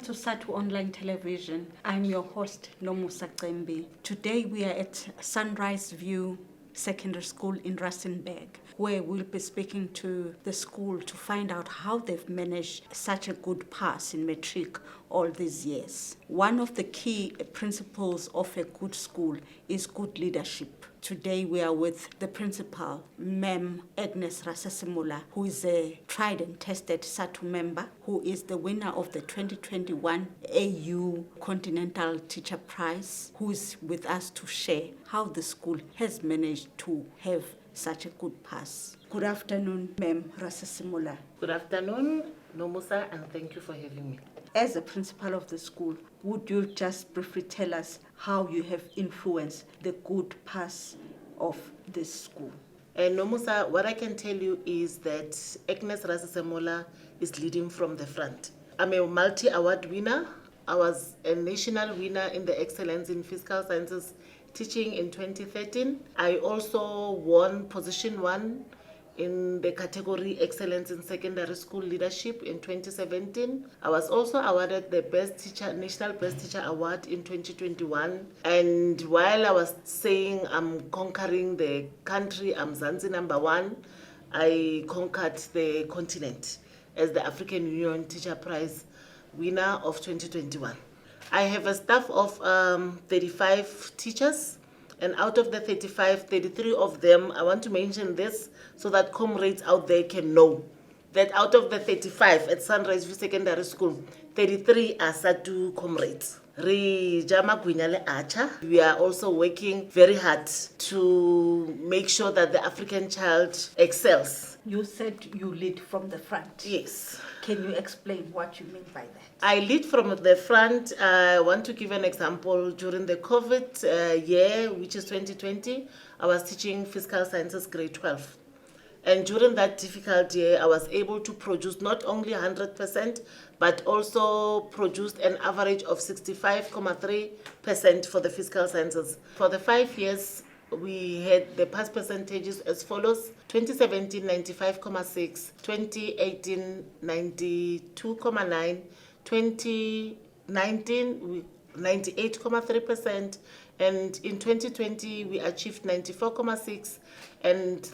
to Sadtu Online Television. I'm your host, Nomusa Cembi. Today we are at Sunrise View Secondary School in Rustenburg, where we'll be speaking to the school to find out how they've managed such a good pass in Matric all these years. One of the key principles of a good school is good leadership. Today we are with the principal, Ma'am Agnes Rasasimula, who is a tried and tested Sadtu member, who is the winner of the 2021 AU Continental Teacher Prize, who is with us to share how the school has managed to have such a good pass. Good afternoon, Ma'am Rasasimula. Good afternoon, Nomusa, and thank you for having me. As a principal of the school, would you just briefly tell us how you have influenced the good pass of this school? Nomusa, what I can tell you is that Agnes Rasasemola is leading from the front. I'm a multi-award winner. I was a national winner in the Excellence in Physical Sciences teaching in 2013. I also won position 1 in the category Excellence in Secondary School Leadership in 2017. I was also awarded the Best Teacher, National Best Teacher Award in 2021. And while I was saying I'm conquering the country, I'm Zanzi #1, I conquered the continent as the African Union Teacher Prize winner of 2021. I have a staff of 35 teachers. And out of the 35, 33 of them, I want to mention this so that comrades out there can know that out of the 35 at Sunrise View Secondary School, 33 are Sadtu comrades. We are also working very hard to make sure that the African child excels. You said you lead from the front. Yes. Can you explain what you mean by that? I lead from the front. I want to give an example. During the Covet year, which is 2020, I was teaching Physical Sciences grade 12. And during that difficult year, I was able to produce not only 100%, but also produced an average of 65.3% for the Physical Sciences. For the 5 years, we had the pass percentages as follows: 2017, 95.6, 2018, 92.9, 2019, 98.3%, and in 2020, we achieved 94.6, and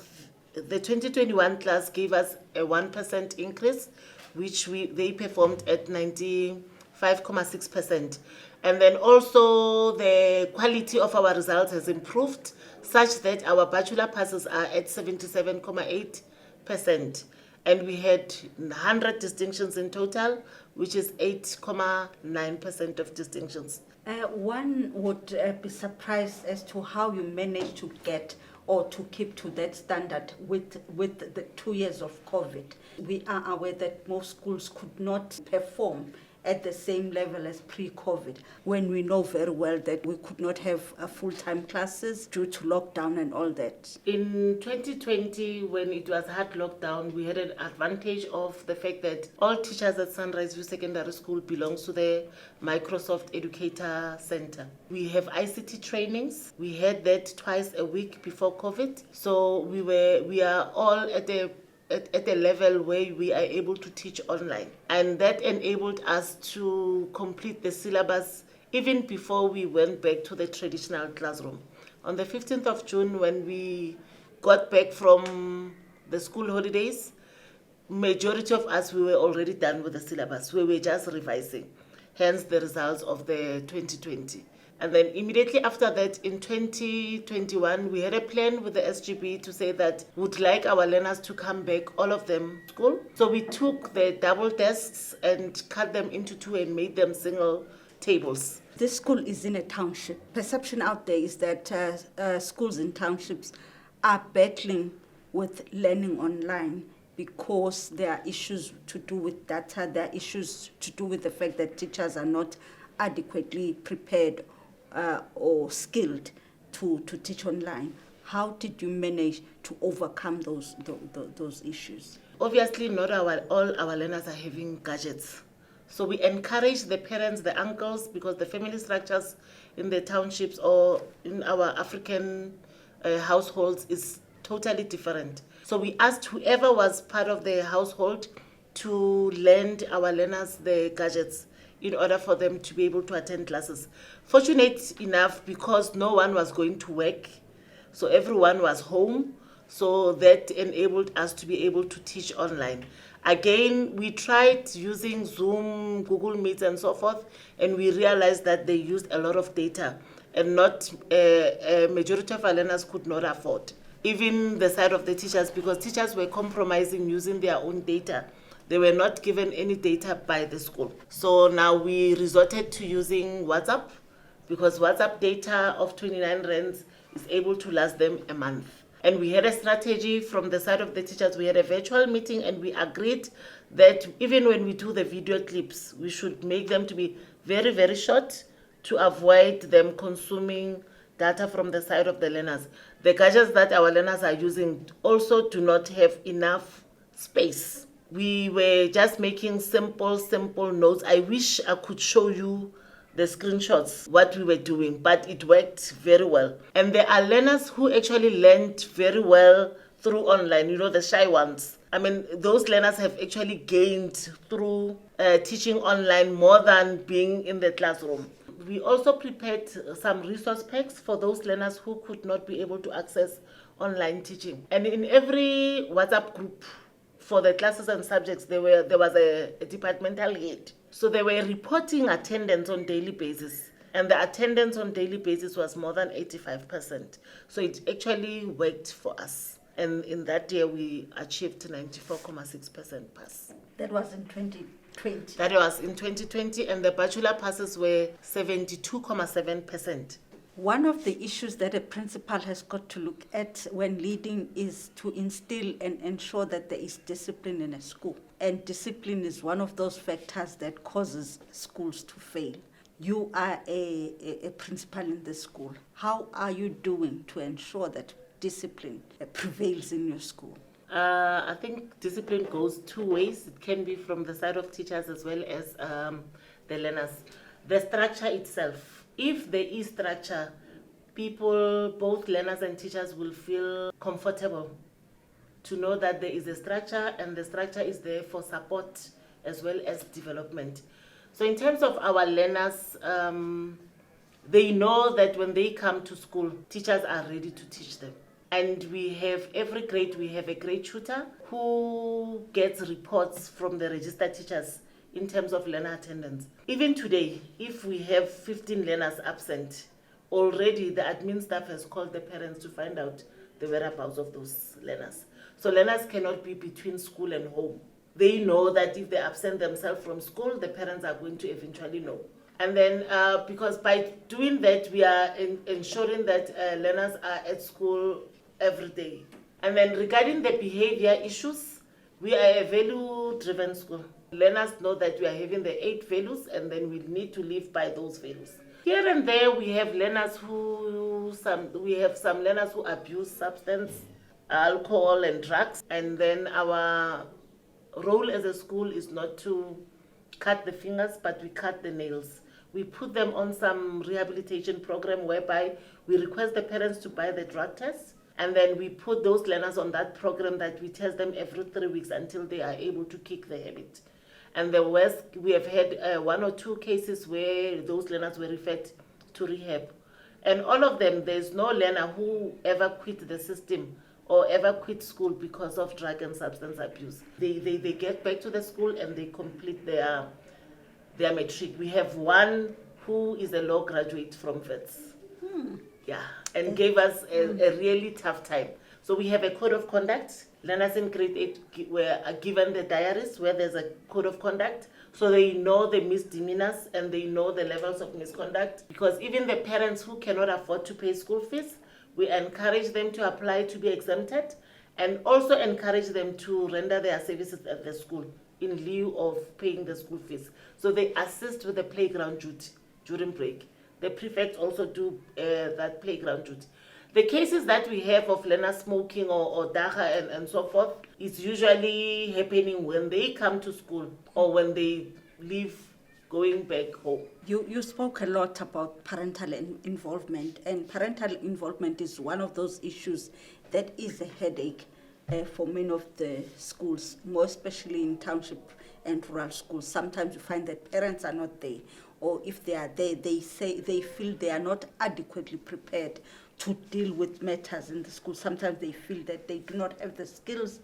the 2021 class gave us a 1% increase, which they performed at 95.6%. And then also the quality of our results has improved such that our bachelor passes are at 77.8%. And we had 100 distinctions in total, which is 8.9% of distinctions. One would be surprised as to how you managed to get or to keep to that standard with the 2 years of COVID. We are aware that most schools could not perform at the same level as pre-COVID, when we know very well that we could not have full-time classes due to lockdown and all that. In 2020, when it was hard lockdown, we had an advantage of the fact that all teachers at Sunrise View Secondary School belongs to the Microsoft Educator Center. We have ICT trainings. We had that twice a week before COVID. So we are all at a level where we are able to teach online. And that enabled us to complete the syllabus even before we went back to the traditional classroom. On the 15th of June, when we got back from the school holidays, majority of us, we were already done with the syllabus. We were just revising, hence the results of the 2020. And then immediately after that, in 2021, we had a plan with the SGB to say that we'd like our learners to come back, all of them, to school. So we took the double desks and cut them into 2 and made them single tables. This school is in a township. Perception out there is that schools in townships are battling with learning online because there are issues to do with data, there are issues to do with the fact that teachers are not adequately prepared or skilled to teach online. How did you manage to overcome those issues? Obviously, not all our learners are having gadgets. So we encourage the parents, the uncles, because the family structures in the townships or in our African households is totally different. So we asked whoever was part of the household to lend our learners the gadgets. in order for them to be able to attend classes. Fortunate enough, because no one was going to work, so everyone was home, so that enabled us to be able to teach online. Again, we tried using Zoom, Google Meet, and so forth, and we realized that they used a lot of data, and not a majority of our learners could not afford. Even the side of the teachers, because teachers were compromising using their own data. They were not given any data by the school. So now we resorted to using WhatsApp, because WhatsApp data of 29 rands is able to last them a month. And we had a strategy from the side of the teachers. We had a virtual meeting, and we agreed that even when we do the video clips, we should make them to be very, very short to avoid them consuming data from the side of the learners. The gadgets that our learners are using also do not have enough space. We were just making simple notes. I wish I could show you the screenshots, what we were doing, but it worked very well. And there are learners who actually learned very well through online, the shy ones. I mean, those learners have actually gained through teaching online more than being in the classroom. We also prepared some resource packs for those learners who could not be able to access online teaching. And in every WhatsApp group for the classes and subjects, there was a departmental head. So they were reporting attendance on daily basis. And the attendance on daily basis was more than 85%. So it actually worked for us. And in that year, we achieved 94.6% pass. That was in 2020. That was in 2020, and the bachelor passes were 72.7%. One of the issues that a principal has got to look at when leading is to instill and ensure that there is discipline in a school. And discipline is one of those factors that causes schools to fail. You are a principal in the school. How are you doing to ensure that discipline prevails in your school? I think discipline goes two ways. It can be from the side of teachers as well as the learners. The structure itself. If there is structure, people, both learners and teachers, will feel comfortable to know that there is a structure, and the structure is there for support as well as development. So in terms of our learners, they know that when they come to school, teachers are ready to teach them. And we have every grade, we have a grade tutor who gets reports from the registered teachers in terms of learner attendance. Even today, if we have 15 learners absent, already the admin staff has called the parents to find out the whereabouts of those learners. So learners cannot be between school and home. They know that if they absent themselves from school, the parents are going to eventually know. And then because by doing that, we are ensuring that learners are at school every day. And then regarding the behavior issues, we are a value-driven school. Learners know that we are having the 8 values, and then we need to live by those values. Here and there, we have learners some learners who abuse substance, alcohol, and drugs. And then our role as a school is not to cut the fingers, but we cut the nails. We put them on some rehabilitation program whereby we request the parents to buy the drug tests. And then we put those learners on that program that we test them every 3 weeks until they are able to kick the habit. And the worst, we have had 1 or 2 cases where those learners were referred to rehab. And all of them, there's no learner who ever quit the system or ever quit school because of drug and substance abuse. They get back to the school and they complete their matric. We have one who is a law graduate from Wits. Yeah, and gave us a really tough time. So we have a code of conduct. Learners in grade 8 were given the diaries where there's a code of conduct, so they know the misdemeanors and they know the levels of misconduct. Because even the parents who cannot afford to pay school fees, we encourage them to apply to be exempted, and also encourage them to render their services at the school in lieu of paying the school fees. So they assist with the playground duty during break. The prefects also do that playground duty. The cases that we have of learners smoking or dacha and so forth is usually happening when they come to school or when they leave going back home. You spoke a lot about parental involvement, and parental involvement is one of those issues that is a headache for many of the schools, more especially in township and rural schools. Sometimes you find that parents are not there, or if they are there, they say they feel they are not adequately prepared to deal with matters in the school. Sometimes they feel that they do not have the skills,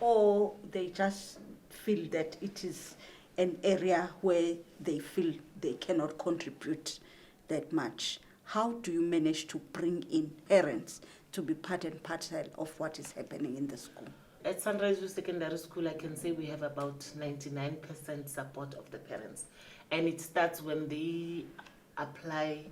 or they just feel that it is an area where they feel they cannot contribute that much. How do you manage to bring in parents to be part and parcel of what is happening in the school? At Sunrise View Secondary School, I can say we have about 99% support of the parents. And it starts when they apply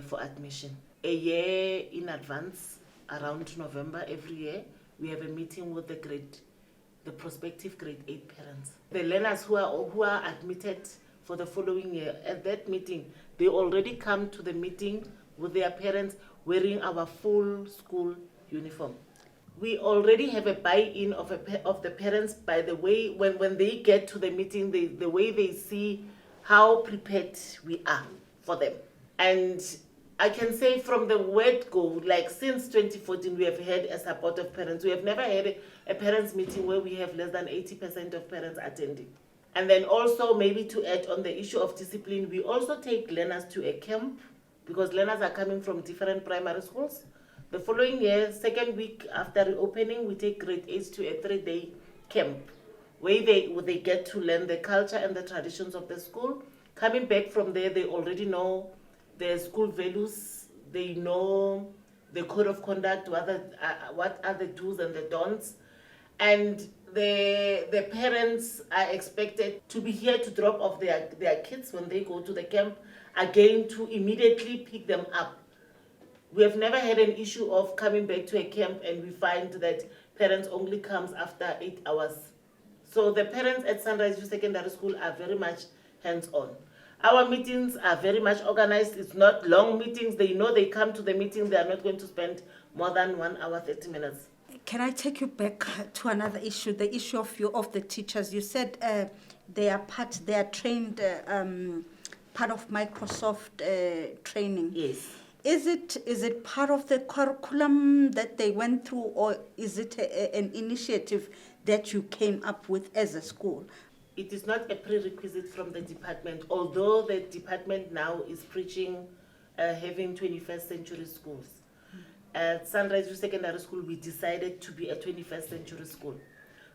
for admission. A year in advance, around November every year, we have a meeting with the prospective grade 8 parents. The learners who are admitted for the following year, at that meeting, they already come to the meeting with their parents wearing our full school uniform. We already have a buy-in of the parents by the way, when they get to the meeting, the way they see how prepared we are for them. And I can say from the word go, like since 2014, we have had a support of parents. We have never had a parents meeting where we have less than 80% of parents attending. And then also maybe to add on the issue of discipline, we also take learners to a camp because learners are coming from different primary schools. The following year, second week after reopening, we take grade 8 to a 3-day camp where they get to learn the culture and the traditions of the school. Coming back from there, they already know the school values, they know the code of conduct, what are the do's and the don'ts. And the parents are expected to be here to drop off their kids when they go to the camp, again to immediately pick them up. We have never had an issue of coming back to a camp and we find that parents only comes after 8 hours. So the parents at Sunrise View Secondary School are very much hands-on. Our meetings are very much organized. It's not long meetings. They know they come to the meeting, they are not going to spend more than 1 hour, 30 minutes. Can I take you back to another issue, the issue of the teachers? You said they are trained, part of Microsoft training. Yes. Is it part of the curriculum that they went through, or is it an initiative that you came up with as a school? It is not a prerequisite from the department, although the department now is preaching having 21st century schools. At Sunrise View Secondary School, we decided to be a 21st century school.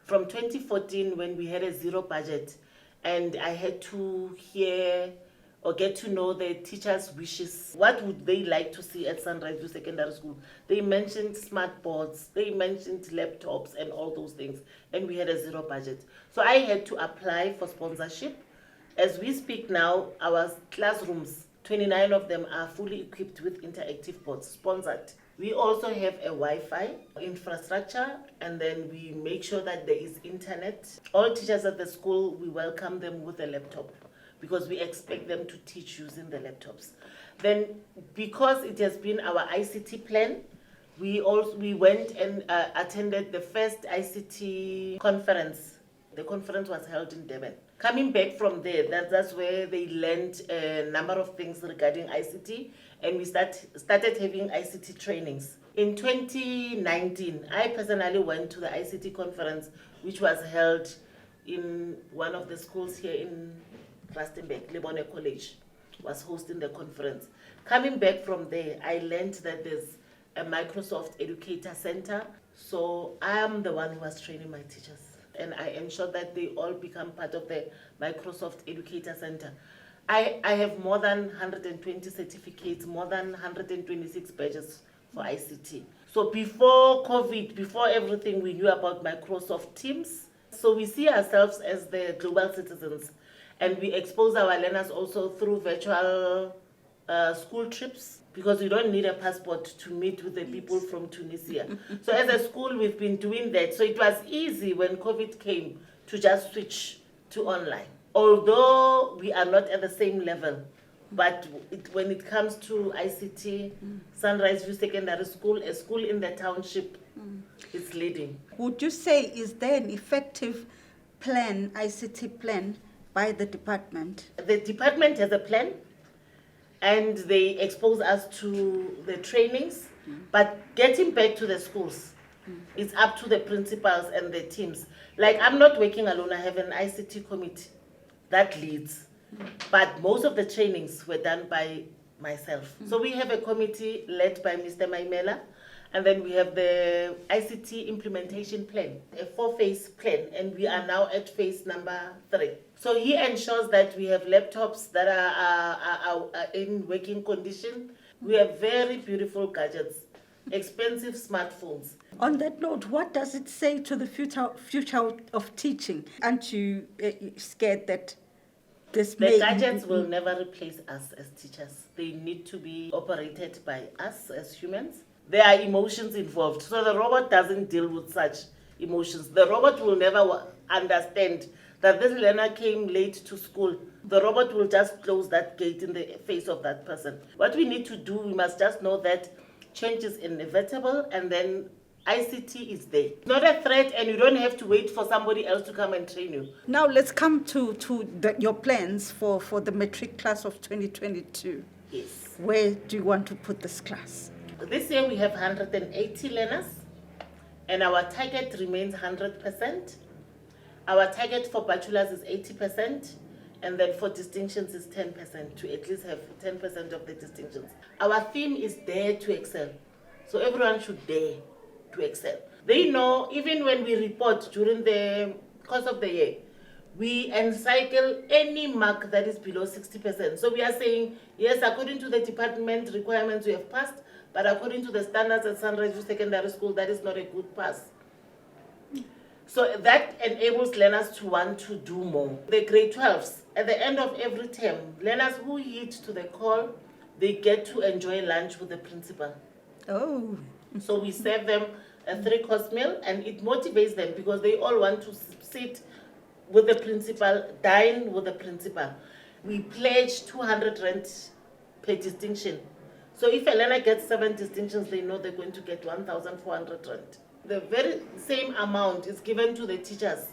From 2014, when we had a zero budget, and I had to hear or get to know the teachers' wishes. What would they like to see at Sunrise View Secondary School? They mentioned smart boards, they mentioned laptops and all those things, and we had a zero budget. So I had to apply for sponsorship. As we speak now, our classrooms, 29 of them are fully equipped with interactive boards, sponsored. We also have a Wi-Fi infrastructure, and then we make sure that there is internet. All teachers at the school, we welcome them with a laptop, because we expect them to teach using the laptops. Then, because it has been our ICT plan, we went and attended the first ICT conference. The conference was held in Durban. Coming back from there, that's where they learned a number of things regarding ICT, and we started having ICT trainings. In 2019, I personally went to the ICT conference, which was held in one of the schools here in Rustenburg. Lebone College was hosting the conference. Coming back from there, I learned that there's a Microsoft Educator Center. So I am the one who was training my teachers, and I ensure that they all become part of the Microsoft Educator Center. I have more than 120 certificates, more than 126 badges for ICT. So before COVID, before everything, we knew about Microsoft Teams. So we see ourselves as the global citizens, and we expose our learners also through virtual school trips, because we don't need a passport to meet with the people from Tunisia. So as a school, we've been doing that. So it was easy when COVID came to just switch to online. Although we are not at the same level, but when it comes to ICT, Sunrise View Secondary School, a school in the township, is leading. Would you say, is there an effective plan, ICT plan, by the department? The department has a plan, and they expose us to the trainings, but getting back to the schools, It's up to the principals and the teams. Like, I'm not working alone. I have an ICT committee that leads. But most of the trainings were done by myself. So we have a committee led by Mr. Maimela, and then we have the ICT implementation plan, a 4-phase plan, and we are now at phase number 3. So he ensures that we have laptops that are in working condition. We have very beautiful gadgets, expensive smartphones. On that note, what does it say to the future of teaching? Aren't you scared that this The gadgets will never replace us as teachers. They need to be operated by us as humans. There are emotions involved. So the robot doesn't deal with such emotions. The robot will never understand that this learner came late to school. The robot will just close that gate in the face of that person. What we need to do, we must just know that change is inevitable, and then ICT is there. It's not a threat, and you don't have to wait for somebody else to come and train you. Now let's come to your plans for the Matric class of 2022. Yes. Where do you want to put this class? This year we have 180 learners, and our target remains 100%. Our target for bachelors is 80%, and then for distinctions is 10%, to at least have 10% of the distinctions. Our theme is dare to excel. So everyone should dare to excel. They know, even when we report during the course of the year, we encircle any mark that is below 60%. So we are saying, yes, according to the department requirements we have passed, but according to the standards at Sunrise View Secondary School, that is not a good pass. So that enables learners to want to do more. The grade 12s, at the end of every term, learners who hit to the call, they get to enjoy lunch with the principal. Oh. So we serve them a 3-course meal, and it motivates them because they all want to sit with the principal, dine with the principal. We pledge 200 rand per distinction. So if a learner gets 7 distinctions, they know they're going to get 1,400 rand. The very same amount is given to the teachers.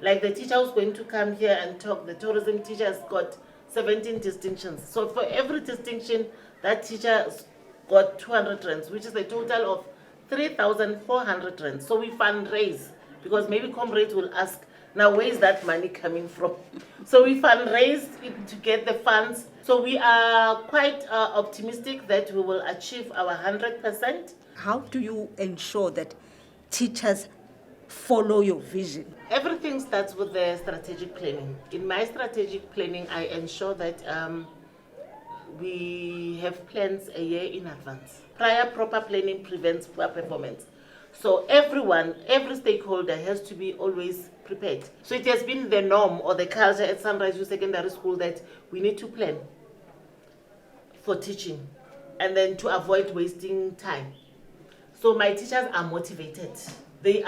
Like the teacher who's going to come here and talk, the tourism teacher has got 17 distinctions. So for every distinction, that teacher got 200 rands, which is a total of 3,400 rands. So we fundraise, because maybe comrades will ask, now where is that money coming from? So we fundraise to get the funds. So we are quite optimistic that we will achieve our 100%. How do you ensure that teachers follow your vision? Everything starts with the strategic planning. In my strategic planning, I ensure that we have plans a year in advance. Prior proper planning prevents poor performance. So everyone, every stakeholder has to be always prepared. So it has been the norm or the culture at Sunrise View Secondary School that we need to plan for teaching and then to avoid wasting time. So my teachers are motivated. They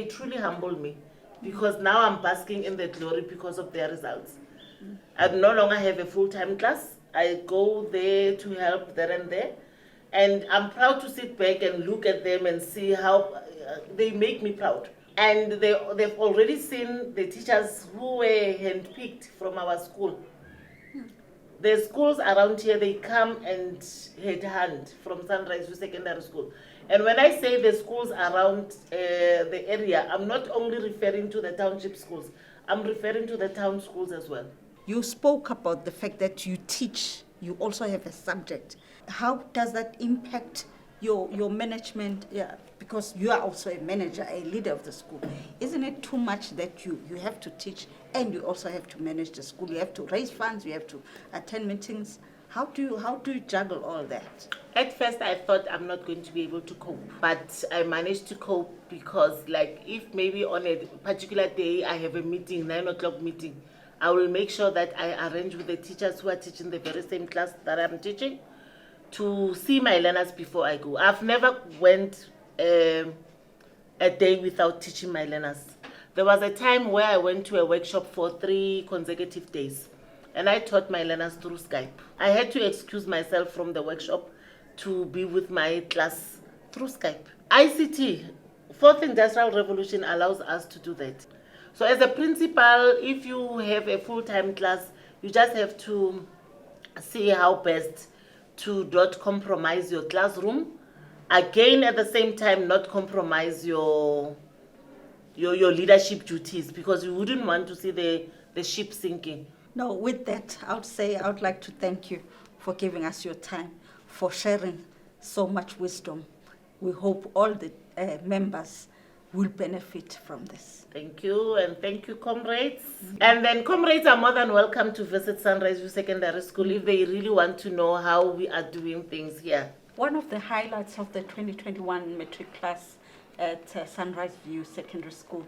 truly humble me, because now I'm basking in the glory because of their results. I no longer have a full-time class. I go there to help there and there. And I'm proud to sit back and look at them and see how they make me proud. And they've already seen the teachers who were handpicked from our school. The schools around here, they come and headhunt from Sunrise View Secondary School. And when I say the schools around the area, I'm not only referring to the township schools, I'm referring to the town schools as well. You spoke about the fact that you teach, you also have a subject. How does that impact your management? Yeah, because you are also a manager, a leader of the school. Isn't it too much that you have to teach and you also have to manage the school? You have to raise funds, you have to attend meetings. How do you juggle all that? At first I thought I'm not going to be able to cope, but I managed to cope because, like, if maybe on a particular day I have a meeting, 9 o'clock meeting, I will make sure that I arrange with the teachers who are teaching the very same class that I'm teaching to see my learners before I go. I've never went a day without teaching my learners. There was a time where I went to a workshop for 3 consecutive days, and I taught my learners through Skype. I had to excuse myself from the workshop to be with my class through Skype. ICT, Fourth Industrial Revolution, allows us to do that. So as a principal, if you have a full-time class, you just have to see how best to not compromise your classroom again, at the same time, not compromise your leadership duties, because you wouldn't want to see the ship sinking. No, with that, I would like to thank you for giving us your time, for sharing so much wisdom. We hope all the members will benefit from this. Thank you, and thank you, comrades. And then comrades are more than welcome to visit Sunrise View Secondary School if they really want to know how we are doing things here. One of the highlights of the 2021 Matric class at Sunrise View Secondary School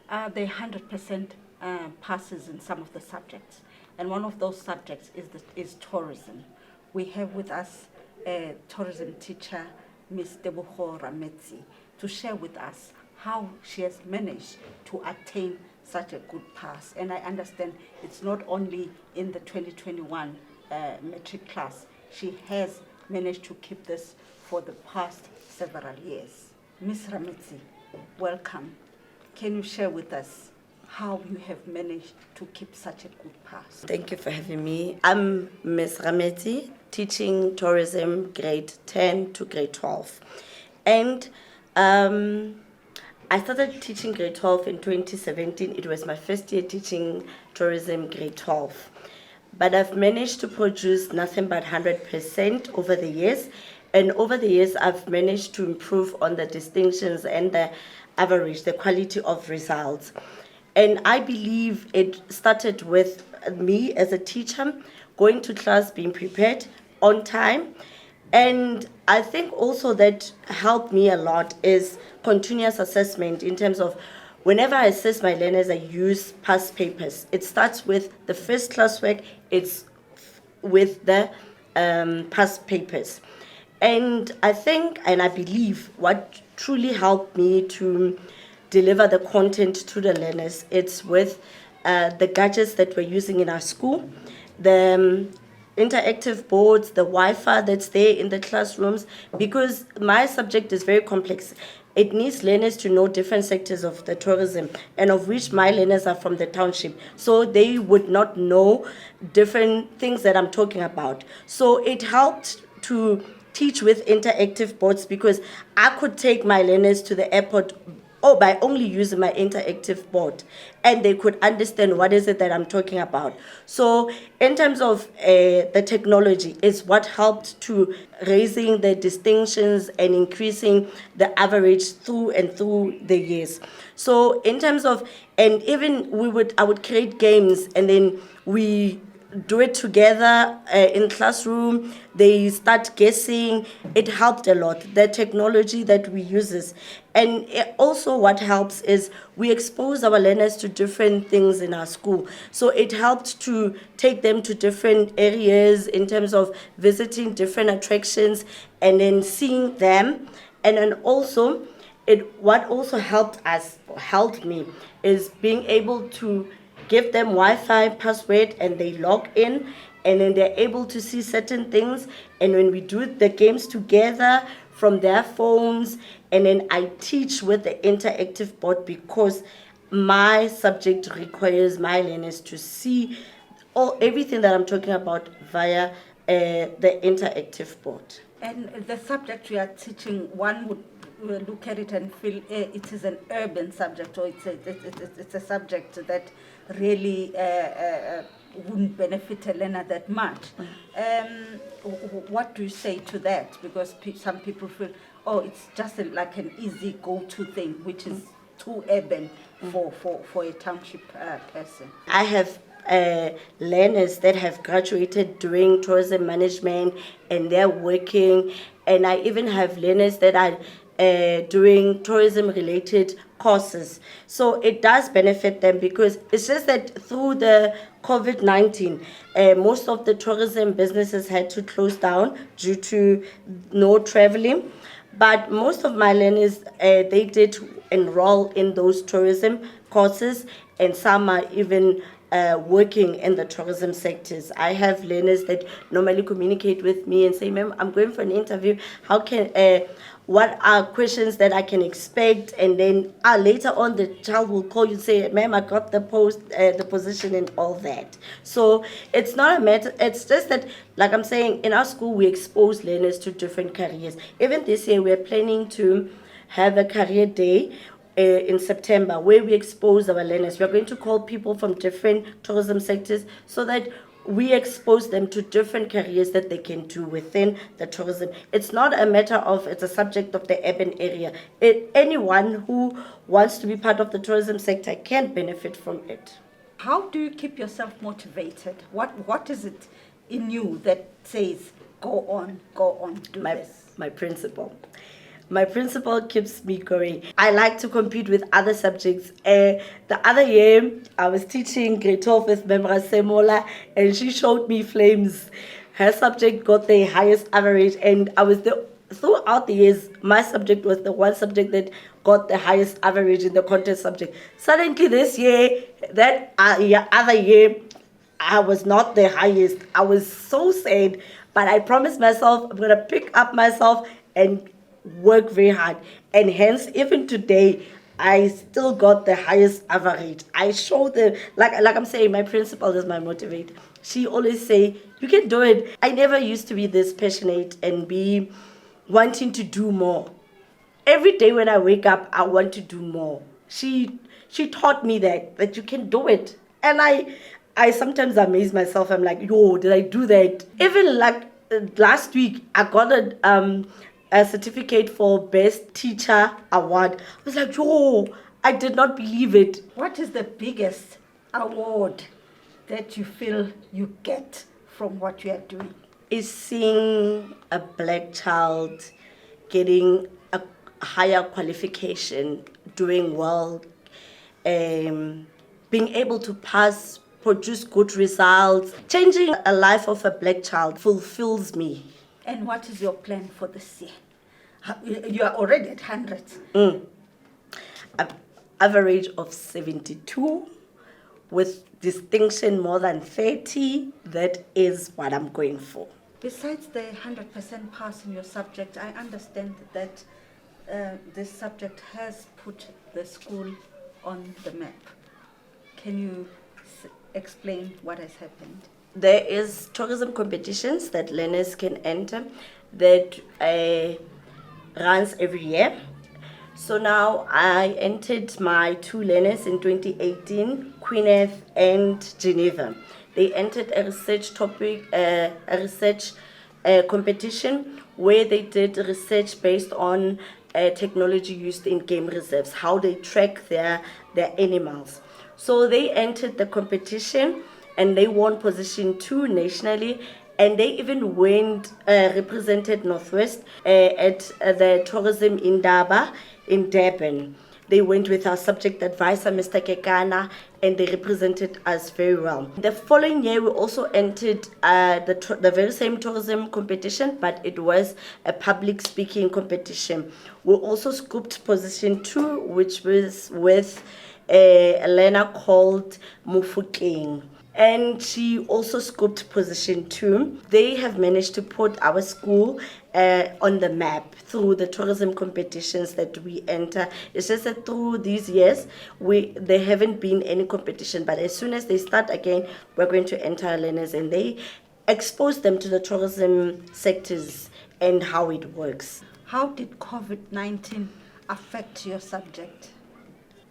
are the 100% passes in some of the subjects. And one of those subjects is tourism. We have with us a tourism teacher, Ms. Tebogo Rametsi, to share with us how she has managed to attain such a good pass. And I understand it's not only in the 2021 Matric class. She has managed to keep this for the past several years. Ms. Rametsi, welcome. Can you share with us how you have managed to keep such a good pass? Thank you for having me. I'm Ms. Rametsi, teaching tourism grade 10 to grade 12. And I started teaching grade 12 in 2017. It was my first year teaching tourism grade 12. But I've managed to produce nothing but 100% over the years. And over the years, I've managed to improve on the distinctions and the average, the quality of results. And I believe it started with me as a teacher, going to class, being prepared on time. And I think also that helped me a lot is continuous assessment in terms of whenever I assess my learners, I use past papers. It starts with the first classwork, it's with the past papers. And I think, and I believe, what truly helped me to deliver the content to the learners, it's with the gadgets that we're using in our school, the interactive boards, the Wi-Fi that's there in the classrooms, because my subject is very complex. It needs learners to know different sectors of the tourism, and of which my learners are from the township. So they would not know different things that I'm talking about. So it helped to teach with interactive boards, because I could take my learners to the airport by only using my interactive board, and they could understand what is it that I'm talking about. So in terms of the technology, it's what helped to raising the distinctions and increasing the average through and through the years. So in terms of, and even I would create games, and then we do it together in classroom. They start guessing. It helped a lot, the technology that we use. And also what helps is we expose our learners to different things in our school. So it helped to take them to different areas in terms of visiting different attractions and then seeing them. And then also, what also helped me is being able to give them Wi-Fi password, and they log in, and then they're able to see certain things. And when we do the games together from their phones, and then I teach with the interactive board, because my subject requires my learners to see everything that I'm talking about via the interactive board. And the subject you are teaching, one would look at it and feel it is an urban subject, or it's a subject that really wouldn't benefit a learner that much. What do you say to that? Because some people feel, it's just like an easy go-to thing, which is too urban for a township person. I have learners that have graduated doing tourism management, and they're working, and I even have learners that are doing tourism-related courses. So it does benefit them, because it's just that through the COVID-19, most of the tourism businesses had to close down due to no traveling. But most of my learners, they did enroll in those tourism courses, and some are even working in the tourism sectors. I have learners that normally communicate with me and say, "Ma'am, I'm going for an interview. How can what are questions that I can expect?" And then later on, the child will call you and say, "Ma'am, I got the post, the position, and all that." So it's not a matter. It's just that, like I'm saying, in our school we expose learners to different careers. Even this year, we're planning to have a career day in September, where we expose our learners. We're going to call people from different tourism sectors so that we expose them to different careers that they can do within the tourism. It's not a matter of it's a subject of the urban area. Anyone who wants to be part of the tourism sector can benefit from it. How do you keep yourself motivated? What is it in you that says, go on, do this? My principal. My principal keeps me going. I like to compete with other subjects. The other year, I was teaching grade 12 with Memra Semola, and she showed me flames. Her subject got the highest average, and throughout the years, my subject was the one subject that got the highest average in the contest subject. Suddenly this year, other year, I was not the highest. I was so sad, but I promised myself I'm going to pick up myself and work very hard, and hence even today I still got the highest average. I show the like I'm saying, my principal is my motivator. She always say, "You can do it." I never used to be this passionate and be wanting to do more. Every day when I wake up, I want to do more. She taught me that you can do it, and I sometimes amaze myself. I'm like, yo, did I do that? Even like last week, I got a certificate for Best Teacher Award. I was like, yo, I did not believe it. What is the biggest award that you feel you get from what you are doing? Is seeing a black child getting a higher qualification, doing well, being able to pass, produce good results. Changing a life of a black child fulfills me. And what is your plan for this year? You are already at hundreds. Average of 72 with distinction more than 30. That is what I'm going for. Besides the 100% pass in your subject, I understand that this subject has put the school on the map. Can you explain what has happened? There is tourism competitions that learners can enter that runs every year. So now I entered my two learners in 2018, Queen and Geneva. They entered a research topic, a research competition where they did research based on technology used in game reserves, how they track their animals. So they entered the competition and they won position 2 nationally, and they even went represented Northwest at the tourism in Daba in Durban. They went with our subject advisor, Mr. Kekana, and they represented us very well. The following year, we also entered the very same tourism competition, but it was a public speaking competition. We also scooped position 2, which was with a learner called Mufukeng. And she also scooped position 2. They have managed to put our school on the map through the tourism competitions that we enter. It's just that through these years, there haven't been any competition. But as soon as they start again, we're going to enter our learners, and they expose them to the tourism sectors and how it works. How did COVID-19 affect your subject?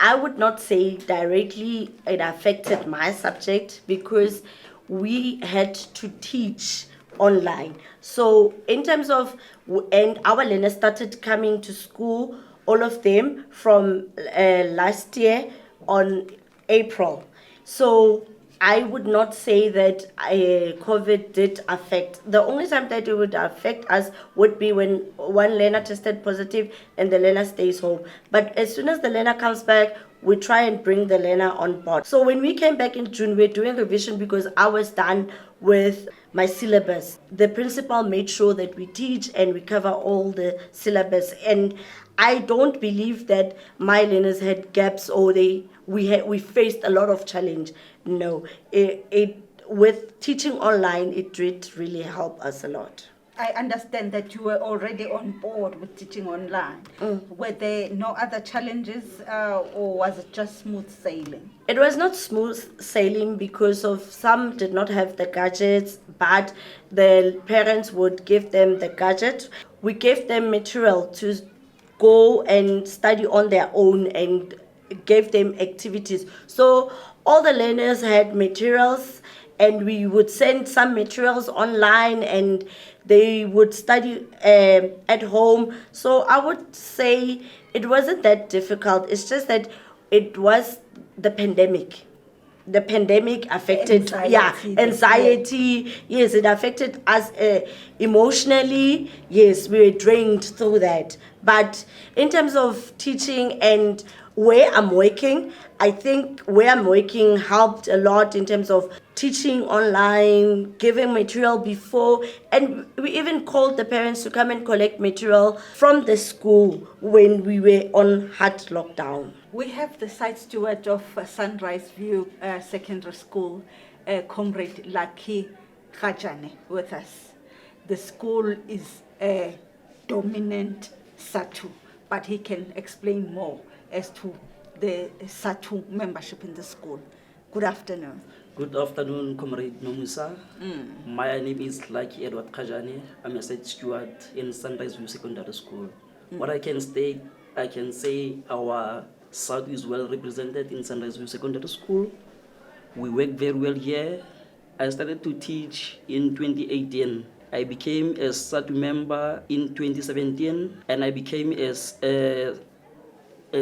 I would not say directly it affected my subject because we had to teach online. So in terms of, and our learners started coming to school, all of them from last year on April. So I would not say that COVID did affect. The only time that it would affect us would be when one learner tested positive and the learner stays home. But as soon as the learner comes back, we try and bring the learner on board. So when we came back in June, we were doing revision because I was done with my syllabus. The principal made sure that we teach and we cover all the syllabus. And I don't believe that my learners had gaps or we faced a lot of challenge. No, with teaching online, it did really help us a lot. I understand that you were already on board with teaching online. Were there no other challenges or was it just smooth sailing? It was not smooth sailing because of some did not have the gadgets, but the parents would give them the gadget. We gave them material to go and study on their own and gave them activities. So all the learners had materials and we would send some materials online and they would study at home. So I would say it wasn't that difficult. It's just that it was the pandemic. The pandemic affected, anxiety. Yes, it affected us emotionally. Yes, we were drained through that. But in terms of teaching and where I'm working, I think where I'm working helped a lot in terms of teaching online, giving material before, and we even called the parents to come and collect material from the school when we were on hard lockdown. We have the site steward of Sunrise View Secondary School, Comrade Lucky Khajane, with us. The school is a dominant Sadtu, but he can explain more as to the Sadtu membership in the school. Good afternoon. Good afternoon, Comrade Nomusa. My name is Lucky Edward Khajane. I'm a site steward in Sunrise View Secondary School. What I can say our South is well represented in Sunrise View Secondary School. We work very well here. I started to teach in 2018. I became a Sadtu member in 2017 and I became a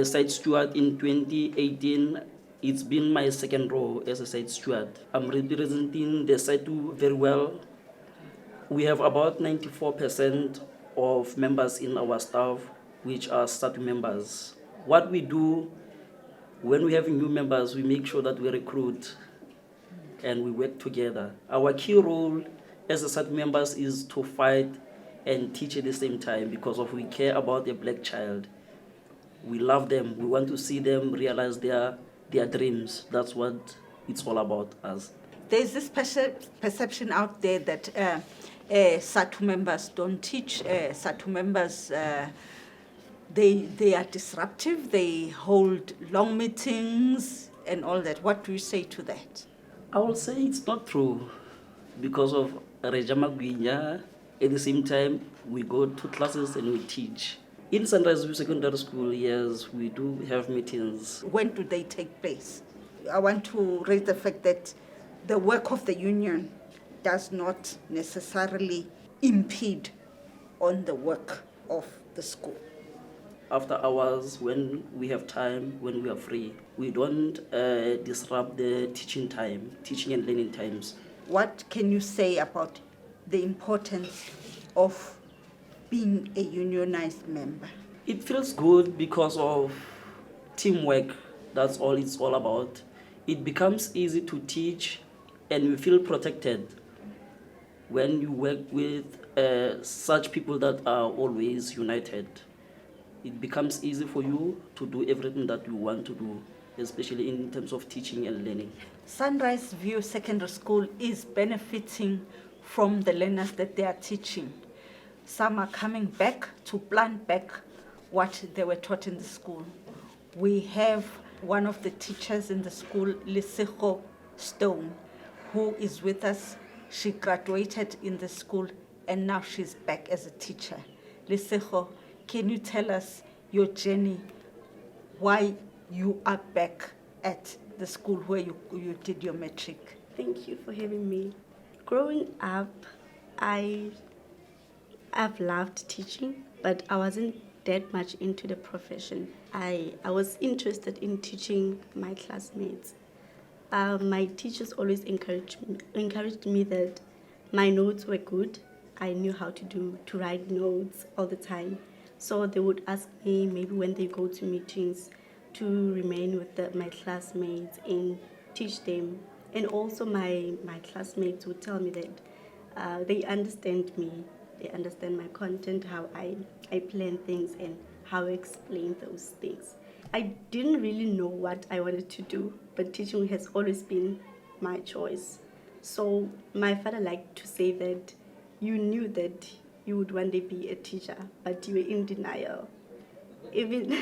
site steward in 2018. It's been my second role as a site steward. I'm representing the Sadtu very well. We have about 94% of members in our staff which are Sadtu members. What we do when we have new members, we make sure that we recruit and we work together. Our key role as a Sadtu members is to fight and teach at the same time because we care about the black child. We love them. We want to see them realize their dreams. That's what it's all about us. There's this perception out there that Sadtu members don't teach. Sadtu members, they are disruptive. They hold long meetings and all that. What do you say to that? I will say it's not true because of Rejama Gwinya. At the same time, we go to classes and we teach. In Sunrise View Secondary School, yes, we do have meetings. When do they take place? I want to raise the fact that the work of the union does not necessarily impede on the work of the school. After hours, when we have time, when we are free, we don't disrupt the teaching and learning times. What can you say about the importance of being a unionized member? It feels good because of teamwork. That's all it's all about. It becomes easy to teach and you feel protected when you work with such people that are always united. It becomes easy for you to do everything that you want to do, especially in terms of teaching and learning. Sunrise View Secondary School is benefiting from the learners that they are teaching. Some are coming back to plant back what they were taught in the school. We have one of the teachers in the school, Lesego Stone, who is with us. She graduated in the school and now she's back as a teacher. Lesego, can you tell us your journey, why you are back at the school where you did your matric? Thank you for having me. Growing up, I've loved teaching, but I wasn't that much into the profession. I was interested in teaching my classmates. My teachers always encouraged me that my notes were good. I knew how to write notes all the time. So they would ask me maybe when they go to meetings to remain with my classmates and teach them. And also my classmates would tell me that they understand me. They understand my content, how I plan things, and how I explain those things. I didn't really know what I wanted to do, but teaching has always been my choice. So my father liked to say that you knew that you would one day be a teacher, but you were in denial. Even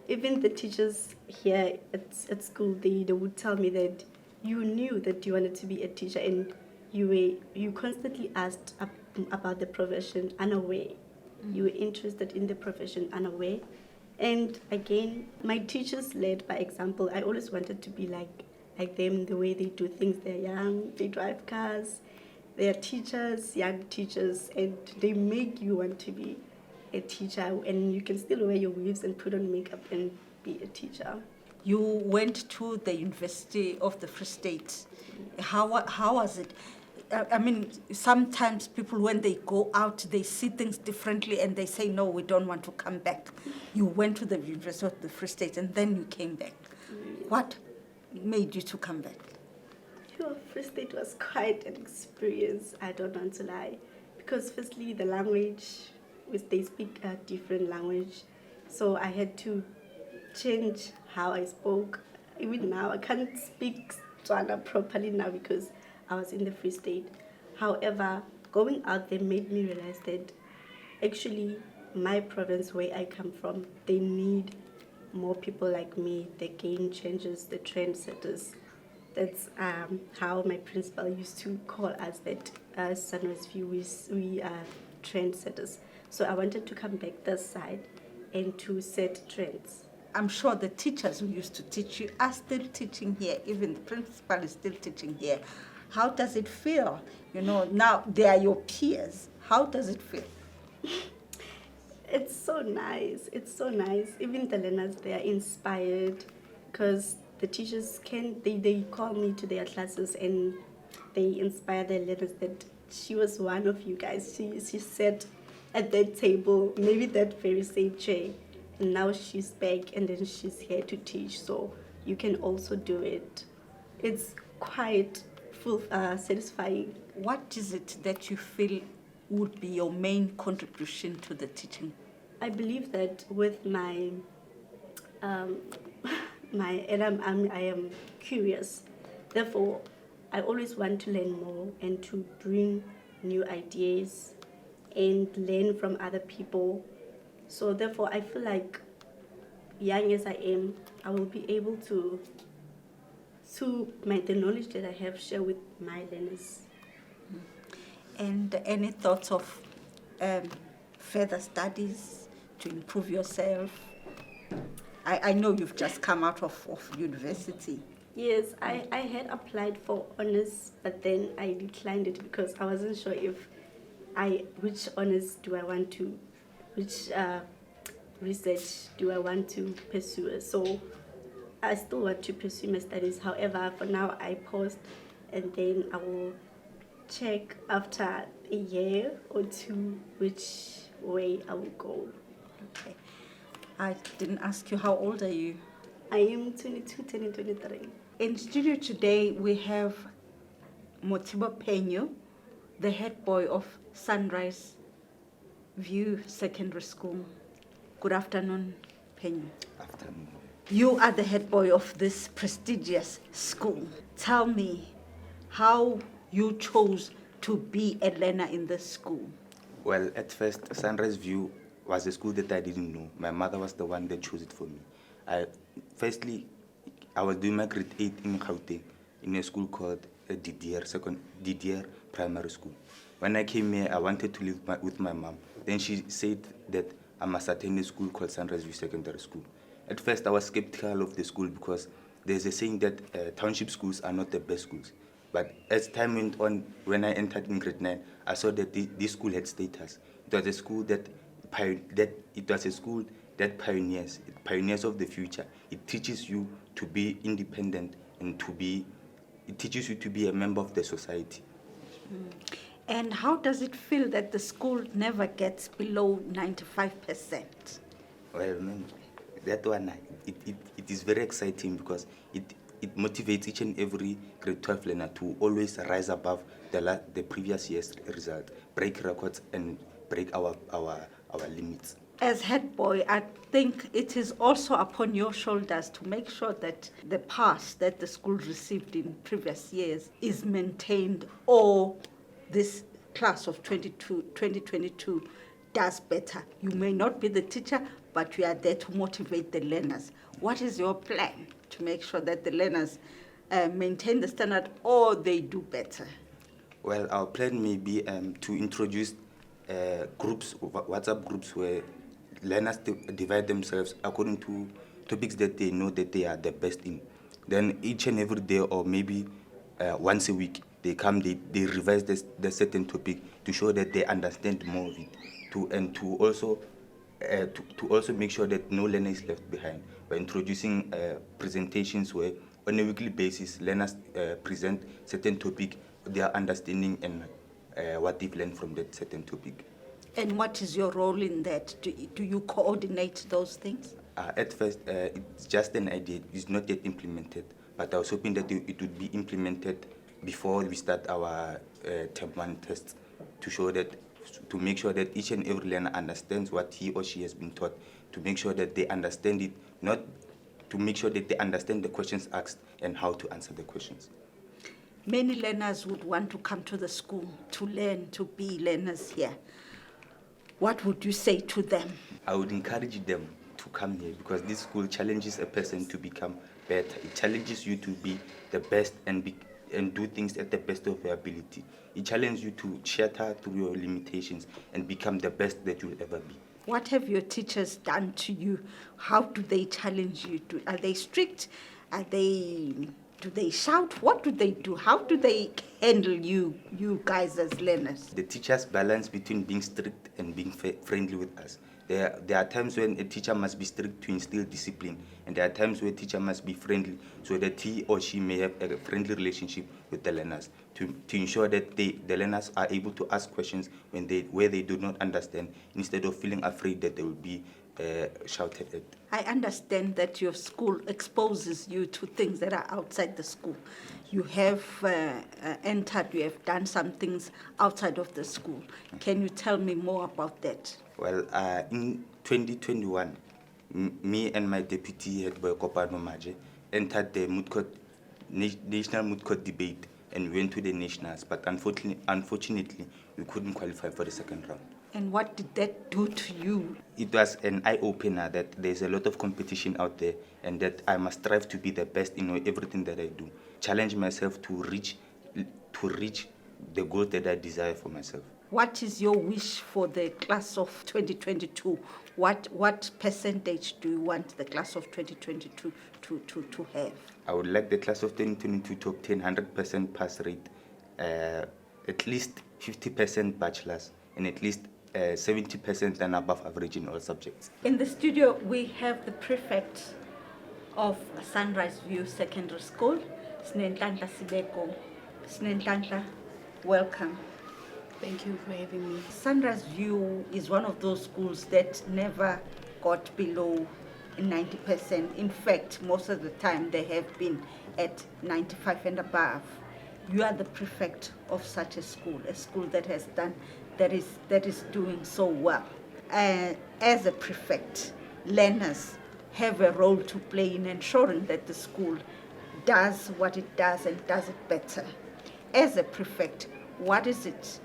even the teachers here at school, they would tell me that you knew that you wanted to be a teacher, and you constantly asked about the profession unaware. You were interested in the profession unaware. And again, my teachers led by example. I always wanted to be like them, the way they do things. They're young, they drive cars, they're teachers, young teachers, and they make you want to be a teacher, and you can still wear your weaves and put on makeup and be a teacher. You went to the University of the Free State. How was it? I mean, sometimes people, when they go out, they see things differently and they say, no, we don't want to come back. You went to the University of the Free State and then you came back. What made you to come back? Free State was quite an experience, I don't want to lie. Because firstly, the language, they speak a different language. So I had to change how I spoke. Even now, I can't speak Tswana properly now because I was in the Free State. However, going out there made me realize that actually my province, where I come from, they need more people like me, the game changers, the trendsetters. That's how my principal used to call us, that Sunrise View, we are trendsetters. So I wanted to come back this side and to set trends. I'm sure the teachers who used to teach you are still teaching here. Even the principal is still teaching here. How does it feel? You know, now they are your peers. How does it feel? It's so nice. It's so nice. Even the learners, they are inspired because the teachers they call me to their classes and they inspire their learners that she was one of you guys. She sat at that table, maybe that very same chair, and now she's back and then she's here to teach. So you can also do it. It's quite satisfying. What is it that you feel would be your main contribution to the teaching? I believe that with my I am curious. Therefore, I always want to learn more and to bring new ideas and learn from other people. So therefore, I feel like, young as I am, I will be able to the knowledge that I have, share with my learners. And any thoughts of further studies to improve yourself? I know you've just come out of university. Yes, I had applied for honors, but then I declined it because I wasn't sure which honors do I want to, which research do I want to pursue. So I still want to pursue my studies. However, for now I paused, and then I will check after a year or two which way I will go. Okay. I didn't ask you, how old are you? I am 22, turning 23. In studio today, we have Motiba Penyo, the head boy of Sunrise View Secondary School. Good afternoon, Penyo. Afternoon. You are the head boy of this prestigious school. Tell me how you chose to be a learner in this school. Well, at first, Sunrise View was a school that I didn't know. My mother was the one that chose it for me. Firstly, I was doing my grade 8 in Gauteng in a school called Didier Primary School. When I came here, I wanted to live with my mom. Then she said that I must attend a school called Sunrise View Secondary School. At first, I was skeptical of the school because there's a saying that township schools are not the best schools. But as time went on, when I entered in grade 9, I saw that this school had status. It was a school that pioneers of the future. It teaches you to be independent and it teaches you to be a member of the society. And how does it feel that the school never gets below 95%? Well, man, that one, it is very exciting because it motivates each and every grade 12 learner to always rise above the previous year's result, break records and break our limits. As head boy, I think it is also upon your shoulders to make sure that the pass that the school received in previous years is maintained, or this class of 2022 does better. You may not be the teacher, but you are there to motivate the learners. What is your plan to make sure that the learners maintain the standard or they do better? Well, our plan may be to introduce groups, WhatsApp groups, where learners divide themselves according to topics that they know that they are the best in. Then each and every day, or maybe once a week, they come, they revise the certain topic to show that they understand more of it, to also make sure that no learner is left behind by introducing presentations where on a weekly basis learners present certain topic, their understanding and what they've learned from that certain topic. And what is your role in that? Do you coordinate those things? At first, it's just an idea. It's not yet implemented. But I was hoping that it would be implemented before we start our term 1 tests, to make sure that each and every learner understands what he or she has been taught, to make sure that they understand it, not to make sure that they understand the questions asked and how to answer the questions. Many learners would want to come to the school to learn, to be learners here. What would you say to them? I would encourage them to come here because this school challenges a person to become better. It challenges you to be the best and do things at the best of your ability. It challenges you to shatter through your limitations and become the best that you'll ever be. What have your teachers done to you? How do they challenge you? Are they strict? Do they shout? What do they do? How do they handle you guys as learners? The teachers balance between being strict and being friendly with us. There are times when a teacher must be strict to instill discipline, and there are times where a teacher must be friendly so that he or she may have a friendly relationship with the learners to ensure that the learners are able to ask questions where they do not understand, instead of feeling afraid that they will be shouted at. I understand that your school exposes you to things that are outside the school. You have entered, you have done some things outside of the school. Can you tell me more about that? Well, in 2021, me and my deputy head boy Kopano Maje entered the national moot court debate and went to the nationals, but unfortunately we couldn't qualify for the second round. And what did that do to you? It was an eye-opener that there's a lot of competition out there and that I must strive to be the best in everything that I do. Challenge myself to reach the goals that I desire for myself. What is your wish for the class of 2022? What percentage do you want the class of 2022 to have? I would like the class of 2022 to obtain 100% pass rate, at least 50% bachelors, and at least 70% and above average in all subjects. In the studio, we have the prefect of Sunrise View Secondary School, Snentantla Sibeko. Snentantla, welcome. Thank you for having me. Sunrise View is one of those schools that never got below 90%. In fact, most of the time they have been at 95 and above. You are the prefect of such a school that has done, that is doing so well. As a prefect, learners have a role to play in ensuring that the school does what it does and does it better. As a prefect, what is it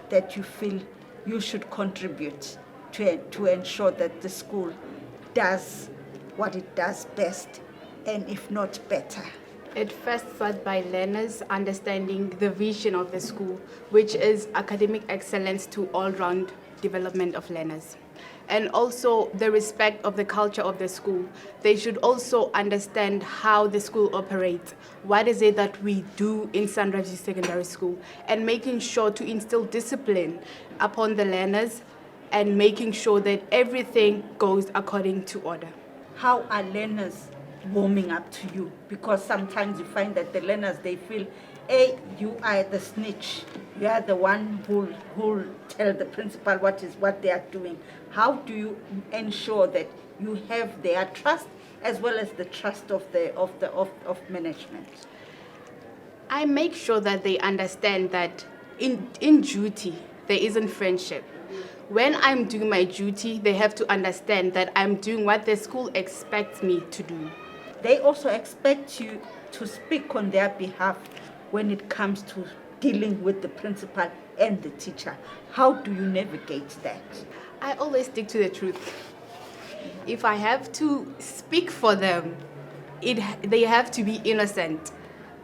that you feel you should contribute to ensure that the school does what it does best, and if not better? It first starts by learners understanding the vision of the school, which is academic excellence to all-round development of learners. And also the respect of the culture of the school. They should also understand how the school operates. What is it that we do in Sunrise Secondary School? And making sure to instill discipline upon the learners and making sure that everything goes according to order. How are learners warming up to you? Because sometimes you find that the learners, they feel, hey, you are the snitch. You are the one who tell the principal what they are doing. How do you ensure that you have their trust as well as the trust of management? I make sure that they understand that in duty, there isn't friendship. When I'm doing my duty, they have to understand that I'm doing what the school expects me to do. They also expect you to speak on their behalf when it comes to dealing with the principal and the teacher. How do you navigate that? I always stick to the truth. If I have to speak for them, they have to be innocent.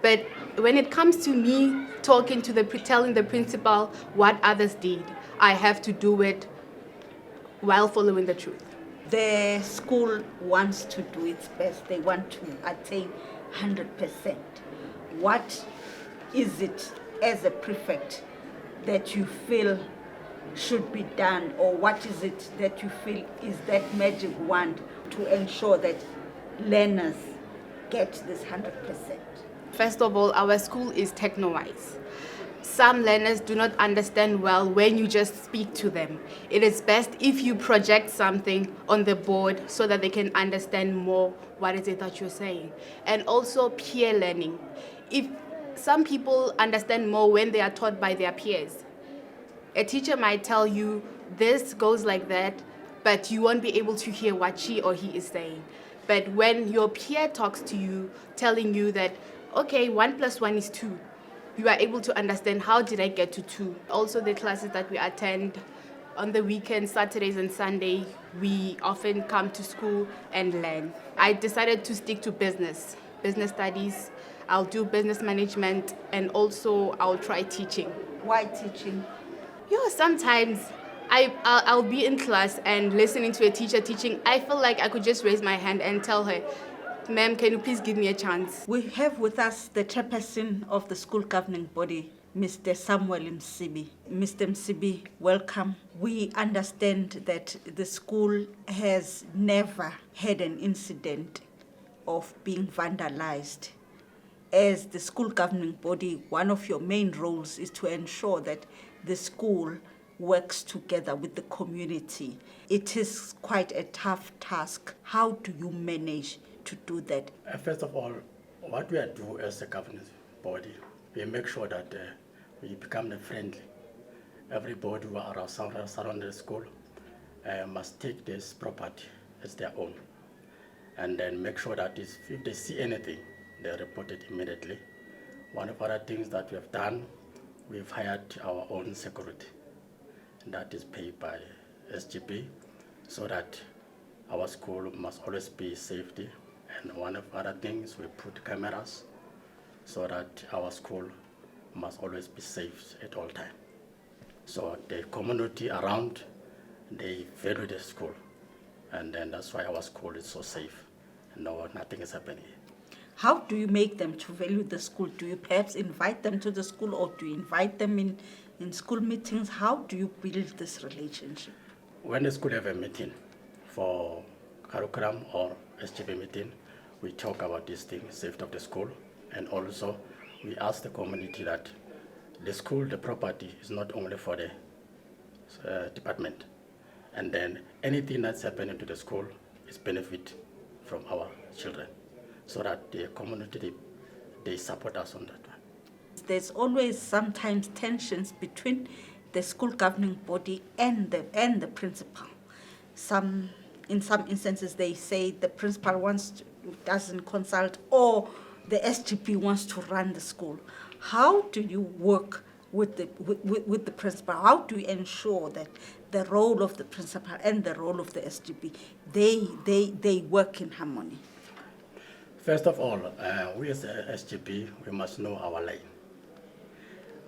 But when it comes to me talking to telling the principal what others did, I have to do it while following the truth. The school wants to do its best. They want to attain 100%. What is it as a prefect that you feel should be done, or what is it that you feel is that magic wand to ensure that learners get this 100%? First of all, our school is techno-wise. Some learners do not understand well when you just speak to them. It is best if you project something on the board so that they can understand more what is it that you're saying. And also peer learning. If some people understand more when they are taught by their peers. A teacher might tell you, this goes like that, but you won't be able to hear what she or he is saying. But when your peer talks to you, telling you that, okay, 1 + 1 is 2, you are able to understand, how did I get to 2? Also, the classes that we attend on the weekends, Saturdays and Sunday, we often come to school and learn. I decided to stick to business studies. I'll do business management, and also I'll try teaching. Why teaching? Sometimes I'll be in class and listening to a teacher teaching. I feel like I could just raise my hand and tell her, ma'am, can you please give me a chance? We have with us the chairperson of the school governing body, Mr. Samuel Msibi. Mr. Msibi, welcome. We understand that the school has never had an incident of being vandalized. As the school governing body, one of your main roles is to ensure that the school works together with the community. It is quite a tough task. How do you manage to do that? First of all, what we do as a governing body, we make sure that we become friendly. Everybody who are around the school must take this property as their own, and then make sure that if they see anything, they report it immediately. One of the other things that we have done, we've hired our own security, and that is paid by SGB, so that our school must always be safety. And one of the other things, we put cameras so that our school must always be safe at all times. So the community around, they value the school, and then that's why our school is so safe, and nothing is happening. How do you make them to value the school? Do you perhaps invite them to the school, or do you invite them in school meetings? How do you build this relationship? When the school have a meeting for curriculum or SGB meeting, we talk about these things, safety of the school, and also we ask the community that the school, the property is not only for the department, and then anything that's happening to the school is benefit from our children, so that the community, they support us on that one. There's always sometimes tensions between the school governing body and the principal. In some instances, they say the principal doesn't consult, or the SGP wants to run the school. How do you work with the principal? How do you ensure that the role of the principal and the role of the SGP, they work in harmony? First of all, we as a SGP, we must know our lane.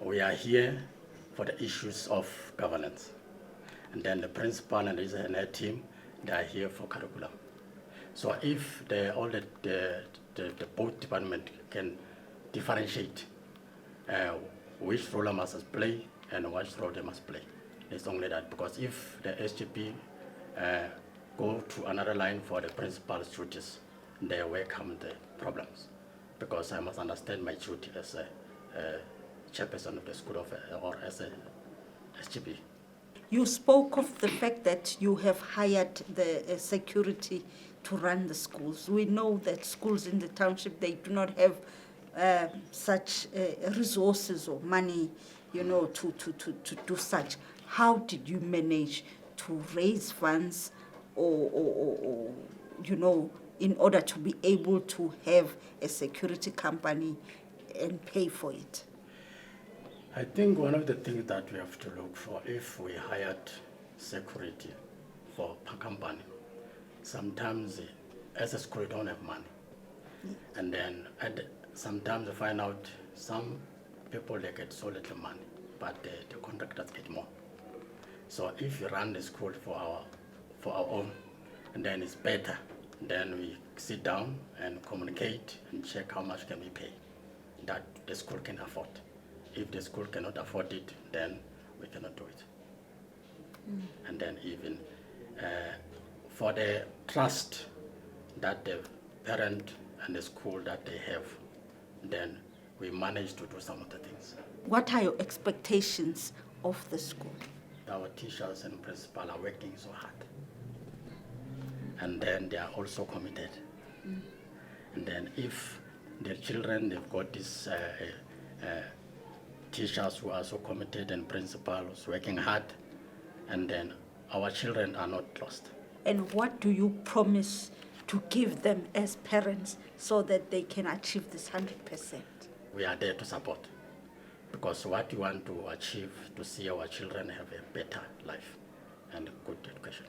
We are here for the issues of governance. And then the principal and her team, they are here for curriculum. So if the both department can differentiate which role I must play and which role they must play, it's only that. Because if the SGP go to another line for the principal's duties, they welcome the problems. Because I must understand my duty as a chairperson of the school or as a SGB. You spoke of the fact that you have hired the security to run the schools. We know that schools in the township, they do not have such resources or money, to do such. How did you manage to raise funds or in order to be able to have a security company and pay for it? I think one of the things that we have to look for, if we hired security for a company, sometimes as a school we don't have money. And then sometimes we find out some people, they get so little money, but the contractors get more. So if you run the school for our own, and then it's better, then we sit down and communicate and check how much can we pay that the school can afford. If the school cannot afford it, then we cannot do it. And then even for the trust that the parent and the school that they have, then we manage to do some of the things. What are your expectations of the school? Our teachers and principal are working so hard. And then they are also committed. And then if the children, they've got these teachers who are so committed and principals working hard, and then our children are not lost. And what do you promise to give them as parents so that they can achieve this 100%? We are there to support, because what we want to achieve, to see our children have a better life and good education.